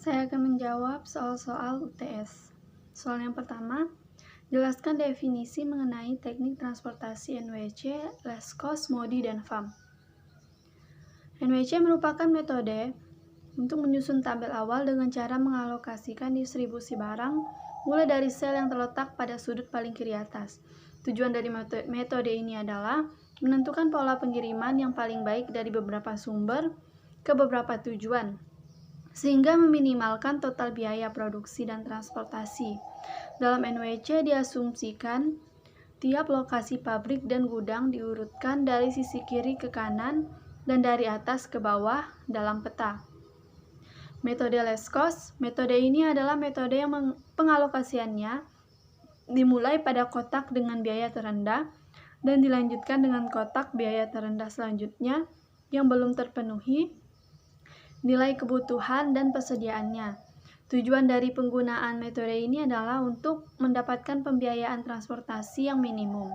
Saya akan menjawab soal-soal UTS. Soal yang pertama, jelaskan definisi mengenai teknik transportasi NWC, less cost, MODI, dan FAM. NWC merupakan metode untuk menyusun tabel awal dengan cara mengalokasikan distribusi barang mulai dari sel yang terletak pada sudut paling kiri atas. Tujuan dari metode ini adalah menentukan pola pengiriman yang paling baik dari beberapa sumber ke beberapa tujuan, sehingga meminimalkan total biaya produksi dan transportasi. Dalam NWC diasumsikan tiap lokasi pabrik dan gudang diurutkan dari sisi kiri ke kanan dan dari atas ke bawah dalam peta. Metode less cost, metode ini adalah metode yang pengalokasiannya dimulai pada kotak dengan biaya terendah dan dilanjutkan dengan kotak biaya terendah selanjutnya yang belum terpenuhi nilai kebutuhan dan persediaannya. Tujuan dari penggunaan metode ini adalah untuk mendapatkan pembiayaan transportasi yang minimum.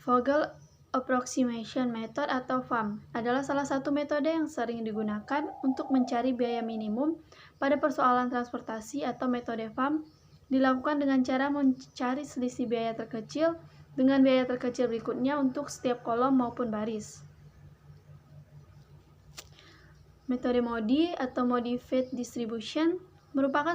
Vogel Approximation Method atau FAM adalah salah satu metode yang sering digunakan untuk mencari biaya minimum pada persoalan transportasi. Atau metode FAM dilakukan dengan cara mencari selisih biaya terkecil dengan biaya terkecil berikutnya untuk setiap kolom maupun baris. Metode MODI atau Modified Distribution merupakan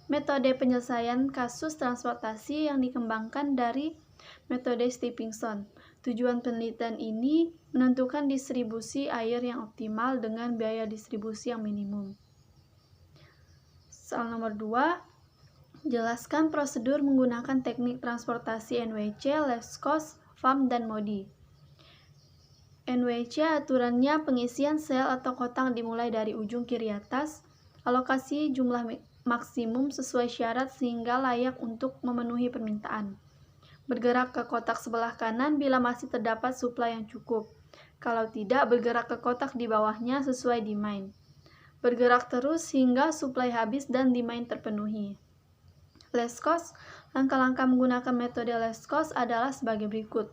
metode penyelesaian kasus transportasi yang dikembangkan dari metode Stephenson. Tujuan penelitian ini menentukan distribusi air yang optimal dengan biaya distribusi yang minimum. Soal nomor 2, jelaskan prosedur menggunakan teknik transportasi NWC, less cost, FAM, dan MODI. NWC aturannya pengisian sel atau kotak dimulai dari ujung kiri atas, alokasi jumlah maksimum sesuai syarat sehingga layak untuk memenuhi permintaan. Bergerak ke kotak sebelah kanan bila masih terdapat suplai yang cukup. Kalau tidak, bergerak ke kotak di bawahnya sesuai demand. Bergerak terus hingga suplai habis dan demand terpenuhi. Less cost, langkah-langkah menggunakan metode less cost adalah sebagai berikut.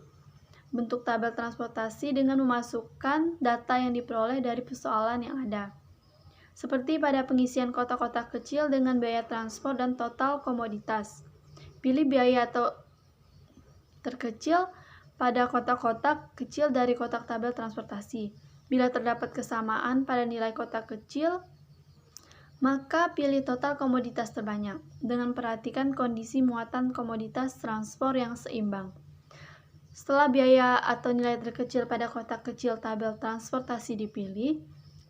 Bentuk tabel transportasi dengan memasukkan data yang diperoleh dari persoalan yang ada. Seperti pada pengisian kotak-kotak kecil dengan biaya transport dan total komoditas. Pilih biaya atau terkecil pada kotak-kotak kecil dari kotak tabel transportasi. Bila terdapat kesamaan pada nilai kotak kecil, maka pilih total komoditas terbanyak dengan perhatikan kondisi muatan komoditas transport yang seimbang. Setelah biaya atau nilai terkecil pada kotak kecil tabel transportasi dipilih,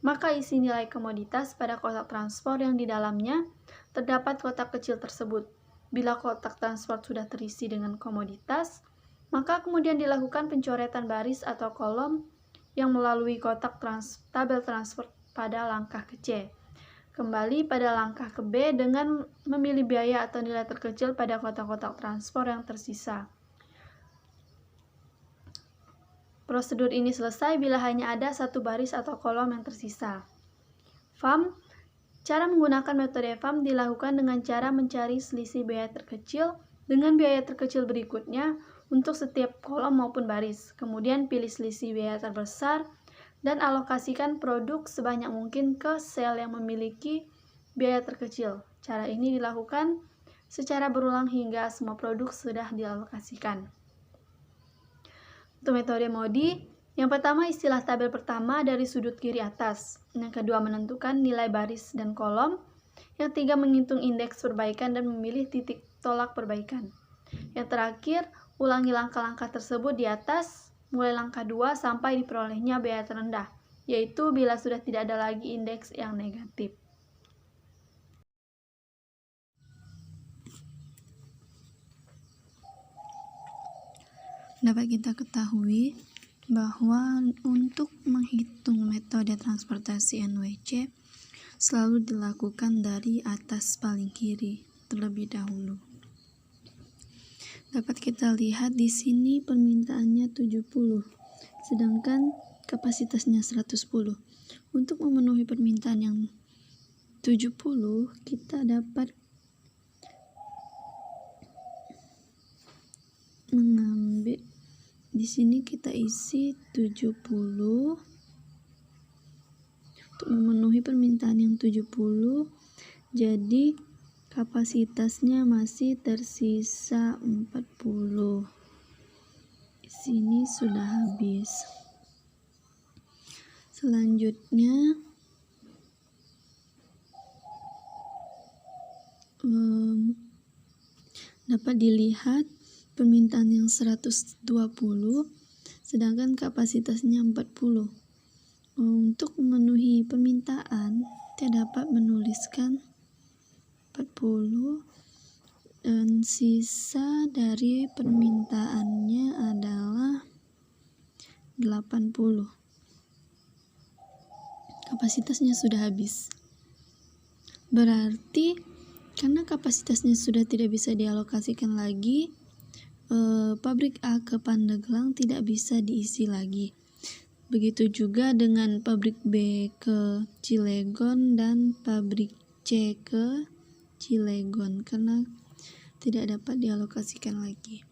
maka isi nilai komoditas pada kotak transport yang di dalamnya terdapat kotak kecil tersebut. Bila kotak transport sudah terisi dengan komoditas, maka kemudian dilakukan pencoretan baris atau kolom yang melalui kotak tabel transport pada langkah ke C. Kembali pada langkah ke B dengan memilih biaya atau nilai terkecil pada kotak-kotak transport yang tersisa. Prosedur ini selesai bila hanya ada satu baris atau kolom yang tersisa. FAM, cara menggunakan metode FAM dilakukan dengan cara mencari selisih biaya terkecil dengan biaya terkecil berikutnya untuk setiap kolom maupun baris. Kemudian pilih selisih biaya terbesar dan alokasikan produk sebanyak mungkin ke sel yang memiliki biaya terkecil. Cara ini dilakukan secara berulang hingga semua produk sudah dialokasikan. Untuk metode MODI, yang pertama istilah tabel pertama dari sudut kiri atas, yang kedua menentukan nilai baris dan kolom, yang ketiga menghitung indeks perbaikan dan memilih titik tolak perbaikan. Yang terakhir, ulangi langkah-langkah tersebut di atas, mulai langkah 2 sampai diperolehnya biaya terendah, yaitu bila sudah tidak ada lagi indeks yang negatif. Dapat kita ketahui bahwa untuk menghitung metode transportasi NWC selalu dilakukan dari atas paling kiri terlebih dahulu. Dapat kita lihat di sini permintaannya 70, sedangkan kapasitasnya 110. Untuk memenuhi permintaan yang 70, kita dapat mengambil di sini kita isi 70 untuk memenuhi permintaan yang 70, jadi kapasitasnya masih tersisa 40. Di sini sudah habis. Selanjutnya dapat dilihat permintaan yang 120 sedangkan kapasitasnya 40. Untuk memenuhi permintaan kita dapat menuliskan 40 dan sisa dari permintaannya adalah 80. Kapasitasnya sudah habis. Berarti karena kapasitasnya sudah tidak bisa dialokasikan lagi, pabrik A ke Pandeglang tidak bisa diisi lagi. Begitu juga dengan pabrik B ke Cilegon dan pabrik C ke Cilegon karena tidak dapat dialokasikan lagi.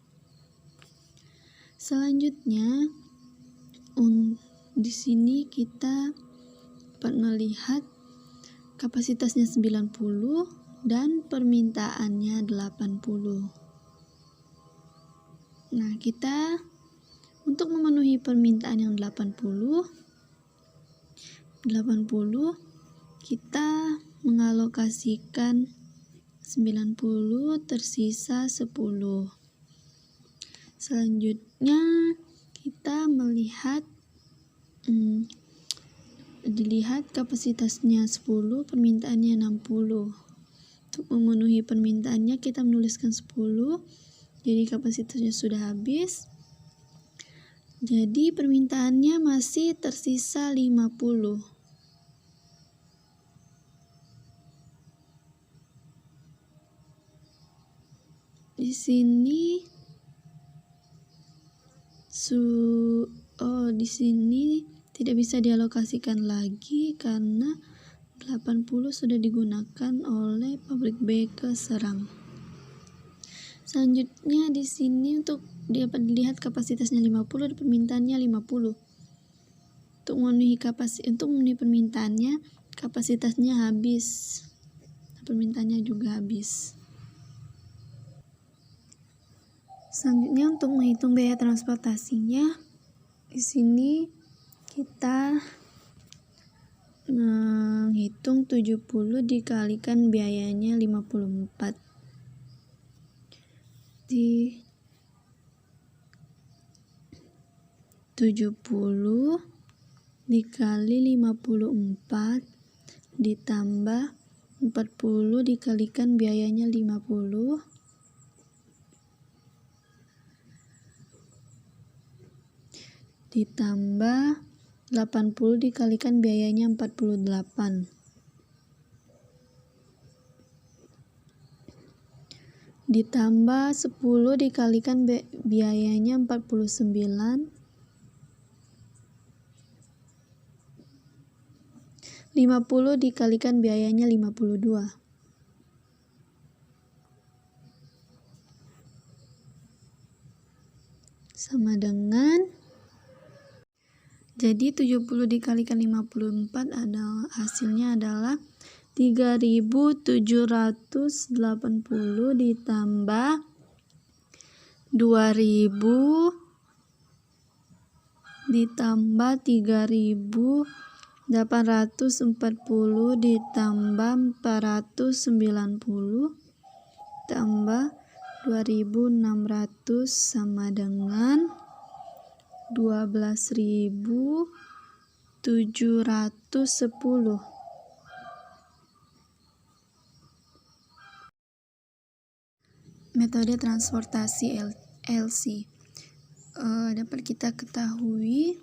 Selanjutnya di sini kita dapat melihat kapasitasnya 90 dan permintaannya 80. Nah, kita untuk memenuhi permintaan yang 80 kita mengalokasikan 90 tersisa 10. Selanjutnya kita melihat dilihat kapasitasnya 10, permintaannya 60. Untuk memenuhi permintaannya kita menuliskan 10, jadi kapasitasnya sudah habis. Jadi permintaannya masih tersisa 50. Di sini di sini tidak bisa dialokasikan lagi karena 80 sudah digunakan oleh pabrik B ke Serang. Selanjutnya di sini untuk dapat dilihat kapasitasnya 50 dan permintaannya 50. Untuk memenuhi permintaannya, kapasitasnya habis. Permintaannya juga habis. Selanjutnya untuk menghitung biaya transportasinya, di sini kita menghitung 70 dikalikan biayanya 54. Di 70 dikali 54 ditambah 40 dikalikan biayanya 50 ditambah 80 dikalikan biayanya 48 ditambah 10 dikalikan biayanya 49 50 dikalikan biayanya 52 sama dengan, jadi 70 dikalikan 54 hasilnya adalah 3.780 ditambah 2.000 ditambah 3.840 ditambah 490 tambah 2.600 sama dengan 12.710. Metode transportasi LC. Dapat kita ketahui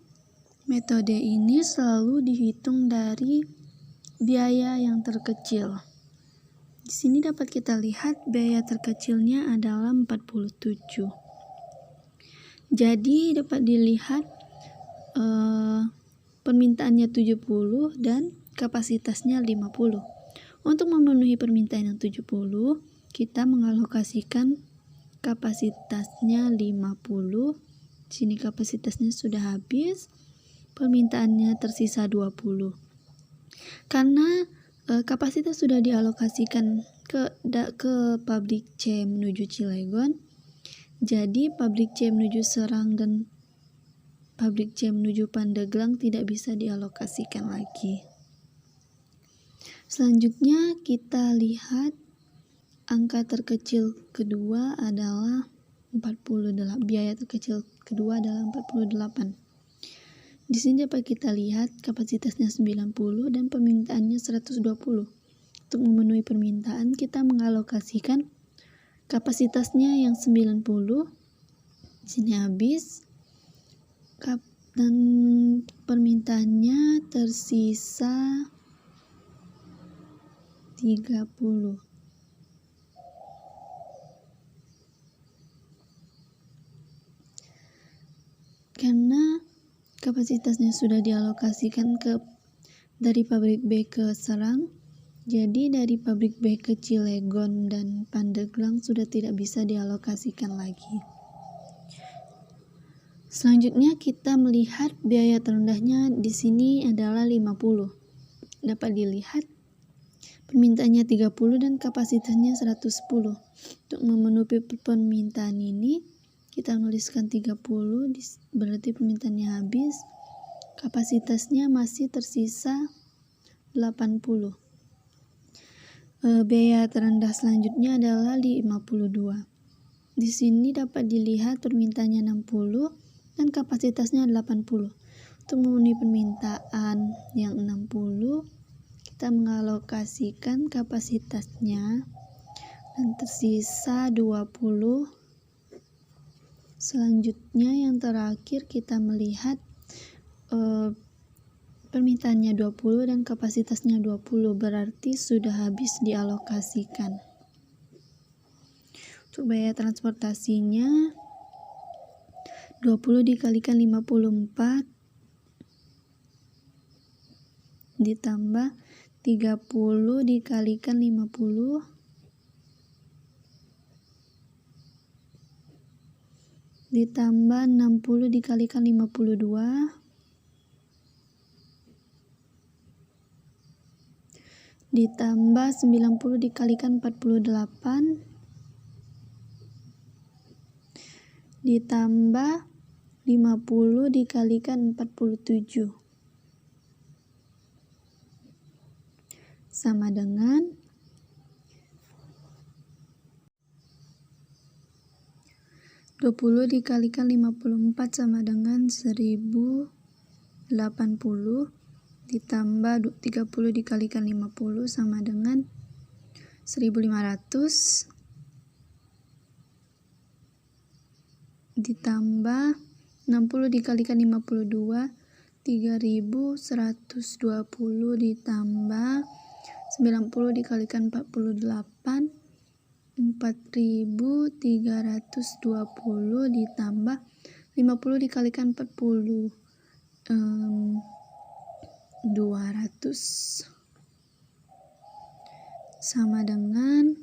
metode ini selalu dihitung dari biaya yang terkecil. Di sini dapat kita lihat biaya terkecilnya adalah 47. Jadi dapat dilihat permintaannya 70 dan kapasitasnya 50. Untuk memenuhi permintaan yang 70, kita mengalokasikan kapasitasnya 50. Sini kapasitasnya sudah habis, permintaannya tersisa 20. Karena kapasitas sudah dialokasikan ke pabrik C menuju Cilegon, jadi pabrik C menuju Serang dan pabrik C menuju Pandeglang tidak bisa dialokasikan lagi. Selanjutnya kita lihat angka terkecil kedua adalah 48. Biaya terkecil kedua adalah 48. Di sini dapat kita lihat kapasitasnya 90 dan permintaannya 120. Untuk memenuhi permintaan, kita mengalokasikan kapasitasnya yang 90. Di sini habis. Dan permintaannya tersisa 30. Karena kapasitasnya sudah dialokasikan dari pabrik B ke Serang, jadi dari pabrik B ke Cilegon dan Pandeglang sudah tidak bisa dialokasikan lagi. Selanjutnya kita melihat biaya terendahnya di sini adalah 50. Dapat dilihat permintaannya 30 dan kapasitasnya 110. Untuk memenuhi permintaan ini kita nuliskan 30, berarti permintaannya habis. Kapasitasnya masih tersisa 80. Biaya terendah selanjutnya adalah 52. Di sini dapat dilihat permintaannya 60 dan kapasitasnya 80. Untuk memenuhi permintaan yang 60, kita mengalokasikan kapasitasnya dan tersisa 20. Selanjutnya yang terakhir kita melihat permintaannya 20 dan kapasitasnya 20, berarti sudah habis dialokasikan. Untuk biaya transportasinya 20 dikalikan 54 ditambah 30 dikalikan 50 ditambah 60 dikalikan 52 ditambah 90 dikalikan 48 ditambah 50 dikalikan 47 sama dengan 20 dikalikan 54 sama dengan 1080 ditambah 30 dikalikan 50 sama dengan 1500 ditambah 60 dikalikan 52 3120 ditambah 90 dikalikan 48 4320 ditambah 50 dikalikan 40 200 sama dengan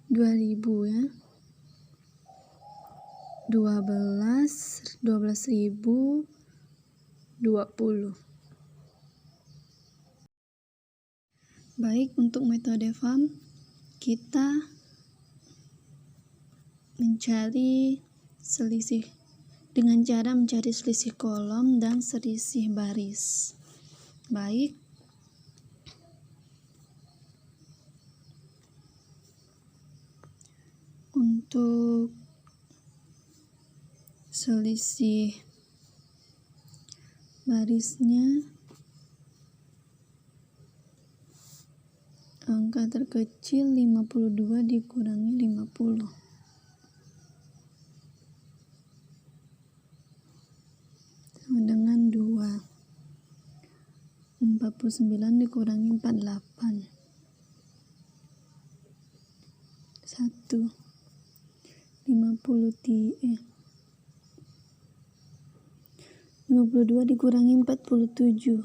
2000 ya. 12.020. Baik, untuk metode FAM kita mencari selisih dengan cara mencari selisih kolom dan selisih baris. Baik, untuk selisih barisnya angka terkecil 52 dikurangi 50 sama dengan 2. 49 dikurangi 48 1. 52 dikurangi 47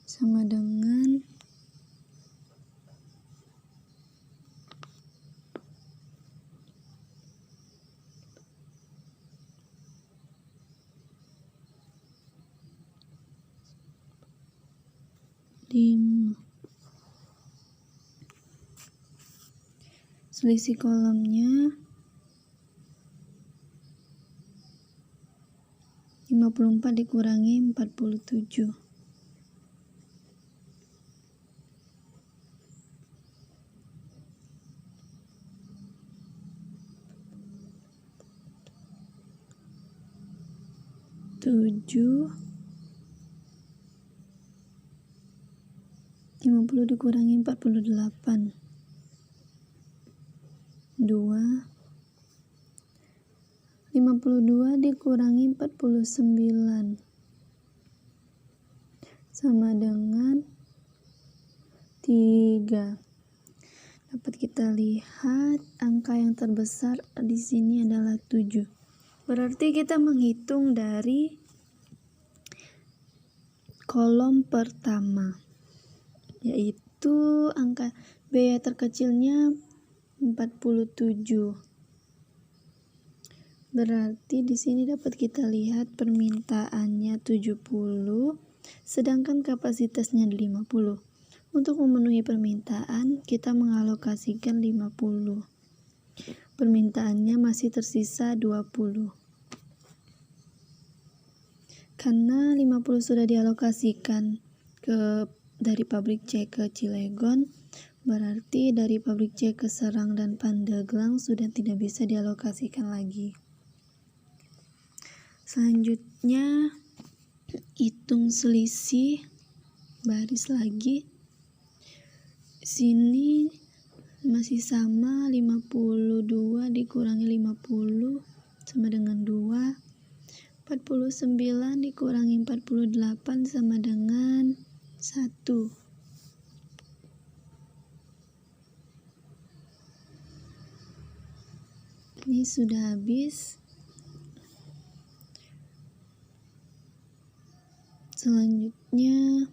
sama dengan 2. Selisih kolomnya 54 dikurangi 47. Tujuh 50 dikurangi 48. 52 dikurangi 49 sama dengan 3. Dapat kita lihat angka yang terbesar di sini adalah 7. Berarti kita menghitung dari kolom pertama, yaitu angka biaya terkecilnya 47. Berarti di sini dapat kita lihat permintaannya 70, sedangkan kapasitasnya 50. Untuk memenuhi permintaan, kita mengalokasikan 50. Permintaannya masih tersisa 20. Karena 50 sudah dialokasikan dari pabrik C ke Cilegon, berarti dari pabrik C ke Serang dan Pandeglang sudah tidak bisa dialokasikan lagi. Selanjutnya, hitung selisih baris lagi. Sini masih sama, 52 dikurangi 50 sama dengan 2. 49 dikurangi 48 sama dengan 1. Ini sudah habis. Selanjutnya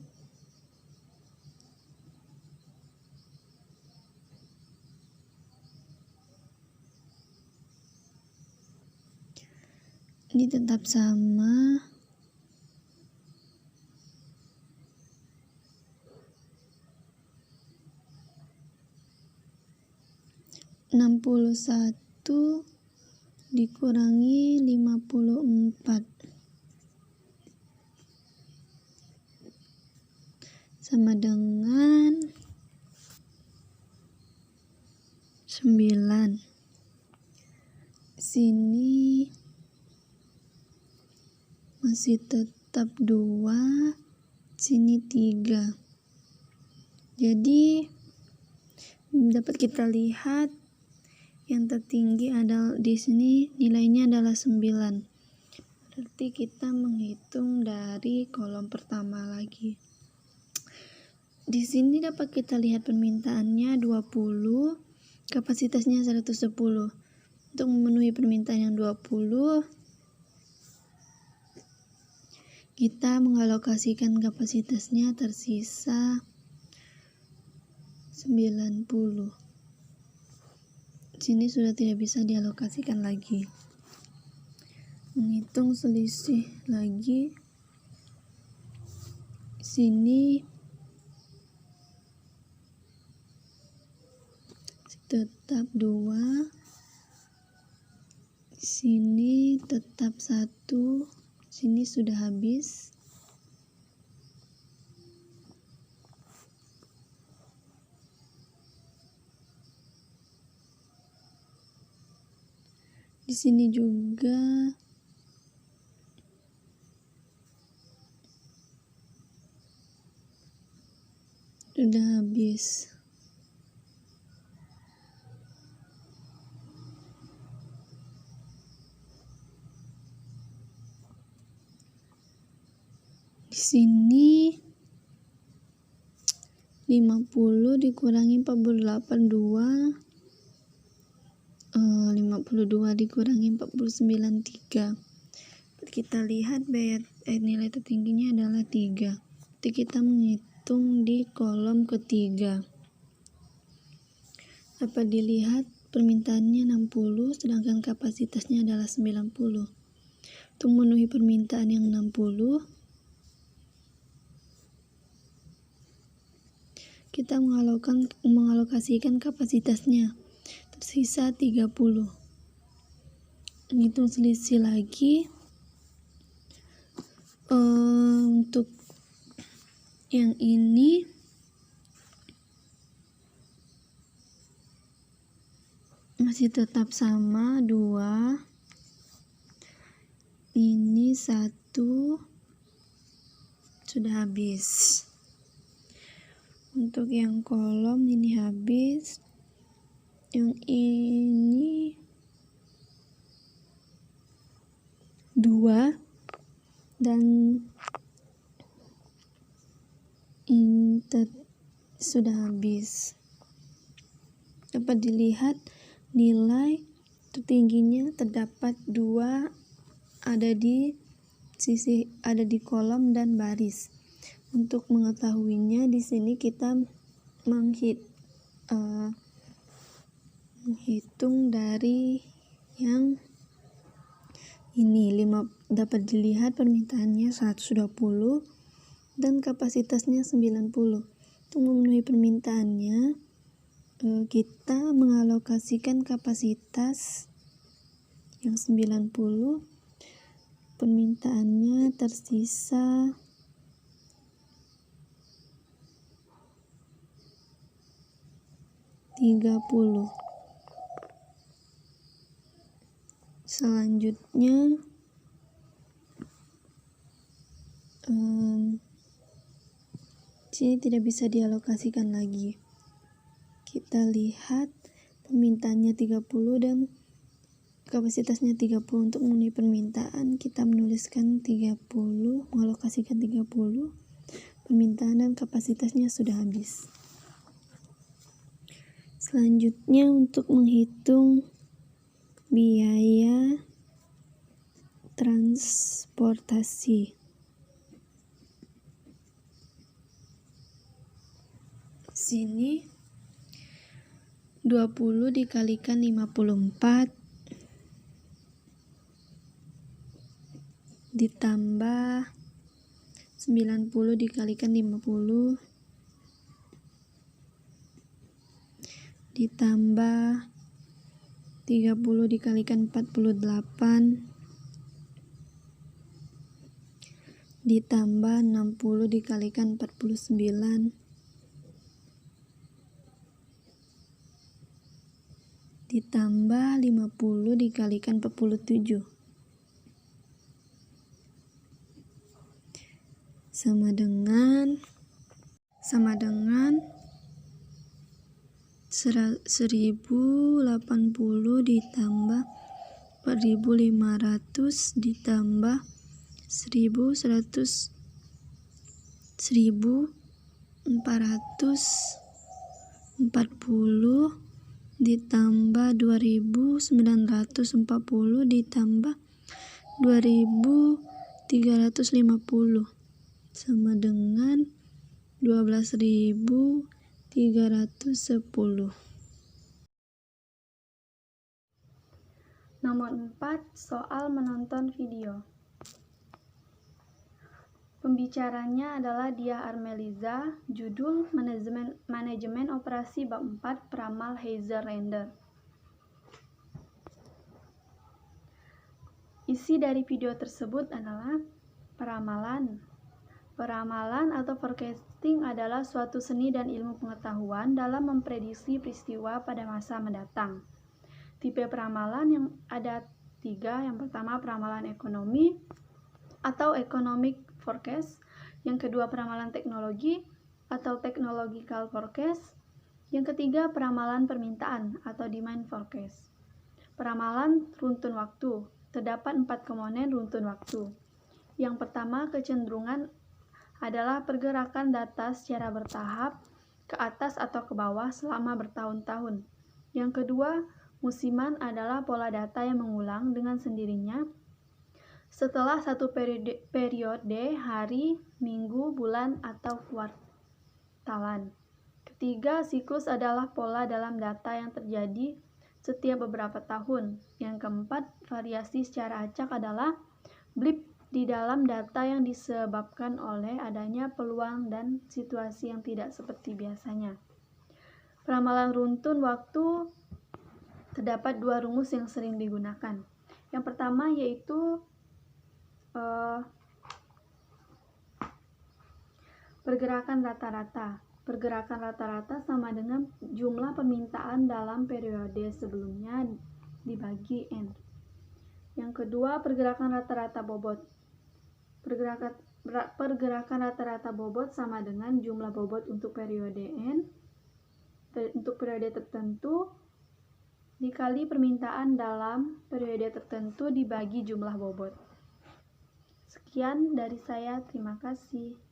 ini tetap sama. Enam puluh satu dikurangi 54 sama dengan 9. Sini masih tetap 2, sini 3. Jadi dapat kita lihat yang tertinggi adalah di sini nilainya adalah 9. Berarti kita menghitung dari kolom pertama lagi. Di sini dapat kita lihat permintaannya 20, kapasitasnya 110. Untuk memenuhi permintaan yang 20, kita mengalokasikan kapasitasnya tersisa 90. Sini sudah tidak bisa dialokasikan lagi. Menghitung selisih lagi. Sini tetap 2, sini tetap 1, sini sudah habis. Di sini juga sudah habis. Di sini 50 dikurangi 48, 2. 52 dikurangi 49, 3. Kita lihat nilai tertingginya adalah 3. Jadi kita menghitung di kolom ketiga. Dapat dilihat permintaannya 60, sedangkan kapasitasnya adalah 90. Untuk memenuhi permintaan yang 60, kita mengalokasikan kapasitasnya. Tersisa 30. Hitung selisih lagi. Untuk yang ini masih tetap sama 2. Ini 1 sudah habis. Untuk yang kolom ini habis. Yang ini 2 dan ini sudah habis. Dapat dilihat nilai tertingginya terdapat 2 ada di kolom dan baris. Untuk mengetahuinya di sini kita menghitung dari yang ini. Dapat dilihat permintaannya 120 dan kapasitasnya 90. Untuk memenuhi permintaannya, kita mengalokasikan kapasitas yang 90. Permintaannya tersisa 30. Selanjutnya sini tidak bisa dialokasikan lagi. Kita lihat permintaannya 30 dan kapasitasnya 30. Untuk memenuhi permintaan kita menuliskan 30, mengalokasikan 30. Permintaan dan kapasitasnya sudah habis. Selanjutnya untuk menghitung biaya transportasi. Sini 20 dikalikan 54 ditambah 90 dikalikan 50 ditambah 30 dikalikan 48 ditambah 60 dikalikan 49 ditambah 50 dikalikan 47 sama dengan 1080 ditambah 4500 ditambah 1440 ditambah 2940 ditambah 2350 sama dengan 12.310. Nomor 4, soal menonton video. Pembicaranya adalah Diah Armeliza, judul Manajemen Operasi Bab 4 Peramal Heiser Render. Isi dari video tersebut adalah peramalan. Peramalan atau forecasting adalah suatu seni dan ilmu pengetahuan dalam memprediksi peristiwa pada masa mendatang. Tipe peramalan yang ada 3. Yang pertama, peramalan ekonomi atau economic forecast. Yang kedua, peramalan teknologi atau technological forecast. Yang ketiga, peramalan permintaan atau demand forecast. Peramalan runtun waktu. Terdapat 4 komponen runtun waktu. Yang pertama, kecenderungan adalah pergerakan data secara bertahap ke atas atau ke bawah selama bertahun-tahun. Yang kedua, musiman adalah pola data yang mengulang dengan sendirinya setelah satu periode hari, minggu, bulan, atau kuartalan. Ketiga, siklus adalah pola dalam data yang terjadi setiap beberapa tahun. Yang keempat, variasi secara acak adalah blip di dalam data yang disebabkan oleh adanya peluang dan situasi yang tidak seperti biasanya. Peramalan runtun waktu terdapat dua rumus yang sering digunakan. Yang pertama yaitu pergerakan rata-rata. Pergerakan rata-rata sama dengan jumlah permintaan dalam periode sebelumnya dibagi N. Yang kedua, pergerakan rata-rata bobot. Pergerakan rata-rata bobot sama dengan jumlah bobot untuk periode N, untuk periode tertentu, dikali permintaan dalam periode tertentu dibagi jumlah bobot. Sekian dari saya, terima kasih.